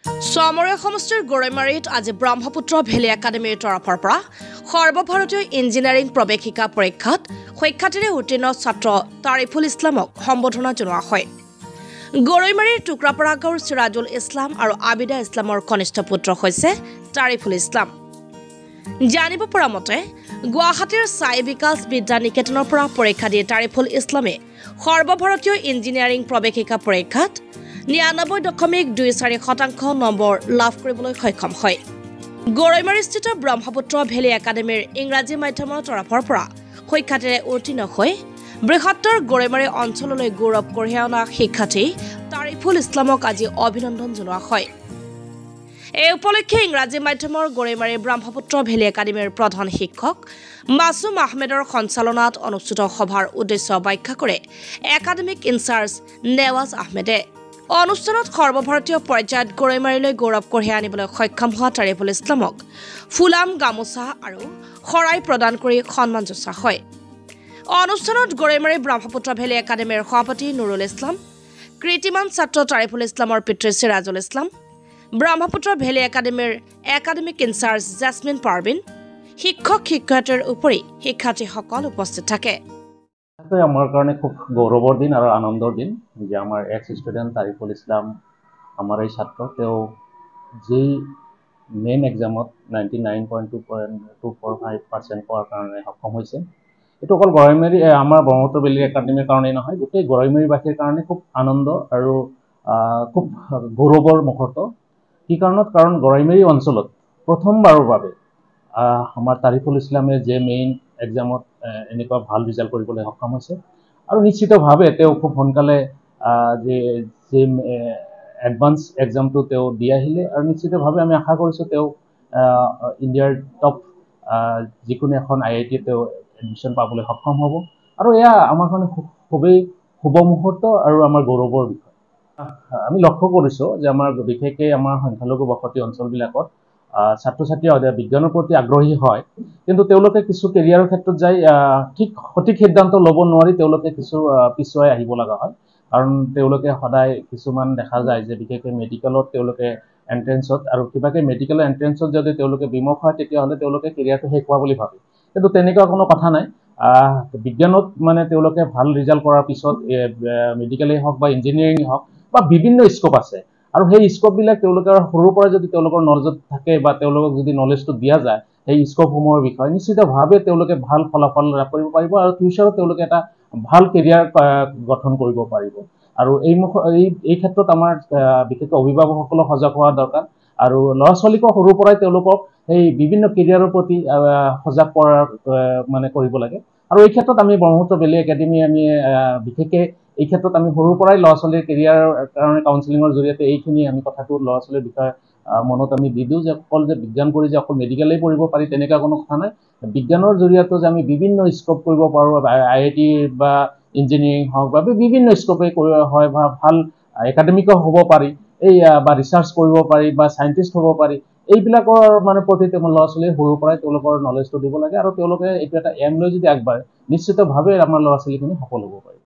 সমৰীয়া সমষ্টিৰ গৰৈমাৰীত আজি ব্ৰহ্মপুত্ৰ ভেলী একাডেমীৰ তৰফৰ পৰা সৰ্বভাৰতীয় ইঞ্জিনিয়াৰিং প্ৰৱেশিকা পৰীক্ষাত শিক্ষাৰ্থীৰে উত্তীৰ্ণ ছাত্ৰ তাৰিফুল ইছলামক সম্বোধনা জনোৱা হয়। গৰৈমাৰীৰ টুকুৰাপাৰা গাঁৱৰ চিৰাজুল ইছলাম আৰু আবিদা ইছলামৰ কনিষ্ঠ পুত্ৰ হৈছে তাৰিফুল ইছলাম। জানিব পৰা মতে গুৱাহাটীৰ সাই বিকাশ বিদ্যা নিকেতনৰ পৰা পৰীক্ষা দিয়ে তাৰিফুল ইছলামে সৰ্বভাৰতীয় ইঞ্জিনিয়াৰিং প্ৰৱেশিকা পৰীক্ষাত 99.24% নম্বৰ লাভ কৰিবলৈ সক্ষম হয়। গৰৈমাৰীস্থিত ব্ৰহ্মপুত্ৰ ভেলী একাডেমীৰ ইংৰাজী মাধ্যমৰ তৰফৰ পৰা শিক্ষাৰ্থীৰে উত্তীৰ্ণ হৈ বৃহত্তৰ গৰৈমাৰী অঞ্চললৈ গৌৰৱ কঢ়িয়াই অনা শিক্ষাৰ্থী তাৰিফুল ইছলামক আজি অভিনন্দন জনোৱা হয়। এই উপলক্ষে ইংৰাজী মাধ্যমৰ গৰৈমাৰী ব্ৰহ্মপুত্ৰ ভেলী একাডেমীৰ প্ৰধান শিক্ষক মাছুম আহমেদৰ সঞ্চালনাত অনুষ্ঠিত সভাৰ উদ্দেশ্য ব্যাখ্যা কৰে একাডেমিক ইনচাৰ্জ নেৱাজ আহমেদে। অনুষ্ঠানত সৰ্বভাৰতীয় পৰ্যায়ত গৰৈমাৰীলৈ গৌৰৱ কঢ়িয়াই আনিবলৈ সক্ষম হোৱা তাৰিফুল ইছলামক ফুলাম গামোচা আৰু শৰাই প্ৰদান কৰি সন্মান জনোৱা হয়। অনুষ্ঠানত গৰৈমাৰী ব্ৰহ্মপুত্ৰ ভেলী একাডেমীৰ সভাপতি নুৰুল ইছলাম, কৃতিমান ছাত্ৰ তাৰিফুল ইছলামৰ পিতৃ চিৰাজুল ইছলাম, ব্ৰহ্মপুত্ৰ ভেলী একাডেমীৰ একাডেমিক ইনচাৰ্জ জেছমিন পাৰবিন, শিক্ষক-শিক্ষয়িত্ৰীৰ উপৰি শিক্ষাৰ্থীসকল উপস্থিত থাকে। আমার কারণে খুব গৌরবর দিন আর আনন্দর দিন যে আমার এক্স স্টুডেন্ট তারিফুল ইসলাম আমার এই ছাত্র তেও যেই মেইন এক্সামত 99.245% পাওয়ার কারণে সক্ষম হয়েছে। এটা অকল গৰৈমাৰী আমাৰ ব্ৰহ্মপুত্ৰ ভেলী একাডেমিৰ কাৰণে নহয়, গোটেই গৰৈমাৰীবাসীৰ কাৰণে খুব আনন্দ আৰ খুব গৌৰবৰ মুহূৰ্ত। কি কাৰণত কাৰণ গৰৈমাৰী অঞ্চলত প্ৰথমবাৰেৰ বাবে আমাৰ তাৰিফুল ইসলামে যে মেইন এক্সামত এনেকুৱা ভাল ৰিজাল্ট কৰিবলৈ সক্ষম হৈছে আৰু নিশ্চিতভাৱে তেওঁ খুব সোনকালে যে এডভান্স এক্সামটো তেওঁ দি আহিলে আৰু নিশ্চিতভাৱে আমি আশা কৰিছোঁ তেওঁ ইণ্ডিয়াৰ টপ যিকোনো এখন IIT তেওঁ এডমিশ্যন পাবলৈ সক্ষম হ'ব আৰু এয়া আমাৰ কাৰণে খুবেই শুভ মুহূৰ্ত আৰু আমাৰ গৌৰৱৰ বিষয়। আমি লক্ষ্য কৰিছোঁ যে আমাৰ বিশেষকৈ আমাৰ সংখ্যালঘু বসতি অঞ্চলবিলাকত ছাত্ৰ ছাত্ৰীয়ে বিজ্ঞানৰ প্ৰতি আগ্ৰহী হয়, কিন্তু তেওঁলোকে কিছু কেৰিয়াৰৰ ক্ষেত্ৰত যাই সঠিক সিদ্ধান্ত ল'ব নোৱাৰি তেওঁলোকে কিছু পিছুৱাই আহিব লগা হয়। কাৰণ তেওঁলোকে সদায় কিছুমান দেখা যায় যে বিশেষকৈ মেডিকেলত তেওঁলোকে এণ্ট্ৰেন্সত আৰু কিবাকে মেডিকেলৰ এণ্ট্ৰেন্সত যদি তেওঁলোকে বিমুখ হয় তেতিয়াহ'লে তেওঁলোকে কেৰিয়াৰটো শেষ হোৱা বুলি ভাবে, কিন্তু তেনেকুৱা কোনো কথা নাই। বিজ্ঞানত মানে তেওঁলোকে ভাল ৰিজাল্ট কৰাৰ পিছত মেডিকেলেই হওক বা ইঞ্জিনিয়াৰিং হওক বা বিভিন্ন স্কোপ আছে আৰু সেই স্কোপবিলাক তেওঁলোকৰ সৰুৰ পৰা যদি তেওঁলোকৰ নলেজত থাকে বা তেওঁলোকক যদি নলেজটো দিয়া যায় সেই স্কোপসমূহৰ বিষয়ে নিশ্চিতভাৱে তেওঁলোকে ভাল ফলাফল লাভ কৰিব পাৰিব আৰু ফিউচাৰত তেওঁলোকে এটা ভাল কেৰিয়াৰ গঠন কৰিব পাৰিব। আৰু এই ক্ষেত্ৰত আমাৰ বিশেষকৈ অভিভাৱকসকলক সজাগ হোৱা দৰকাৰ আৰু ল'ৰা ছোৱালীকো সৰুৰ পৰাই তেওঁলোকক সেই বিভিন্ন কেৰিয়াৰৰ প্ৰতি সজাগ কৰাৰ মানে কৰিব লাগে। আৰু এই ক্ষেত্ৰত আমি ব্ৰহ্মপুত্ৰ ভেলী একাডেমি আমি বিশেষকৈ এই ক্ষেত্ৰত আমি সৰুৰ পৰাই ল'ৰা ছোৱালীৰ কেৰিয়াৰৰ কাৰণে কাউন্সেলিঙৰ জৰিয়তে এইখিনি আমি কথাটো ল'ৰা ছোৱালীৰ বিষয়ে মনত আমি দি দিওঁ যে অকল যে বিজ্ঞান কৰি যে অকল মেডিকেলেই পঢ়িব পাৰি তেনেকুৱা কোনো কথা নাই। বিজ্ঞানৰ জৰিয়তে যে আমি বিভিন্ন স্কোপ কৰিব পাৰোঁ, IIT বা ইঞ্জিনিয়াৰিং হওক বা বিভিন্ন স্কোপে হয় বা ভাল একাডেমিকো হ'ব পাৰি এই বা ৰিচাৰ্চ কৰিব পাৰি বা চাইণ্টিষ্ট হ'ব পাৰি, এইবিলাকৰ মানে প্ৰতি ল'ৰা ছোৱালীয়ে সৰুৰ পৰাই তেওঁলোকৰ নলেজটো দিব লাগে আৰু তেওঁলোকে এইটো এটা এম লৈ যদি আগবাঢ়ে নিশ্চিতভাৱে আমাৰ ল'ৰা ছোৱালীখিনি সফল হ'ব পাৰে।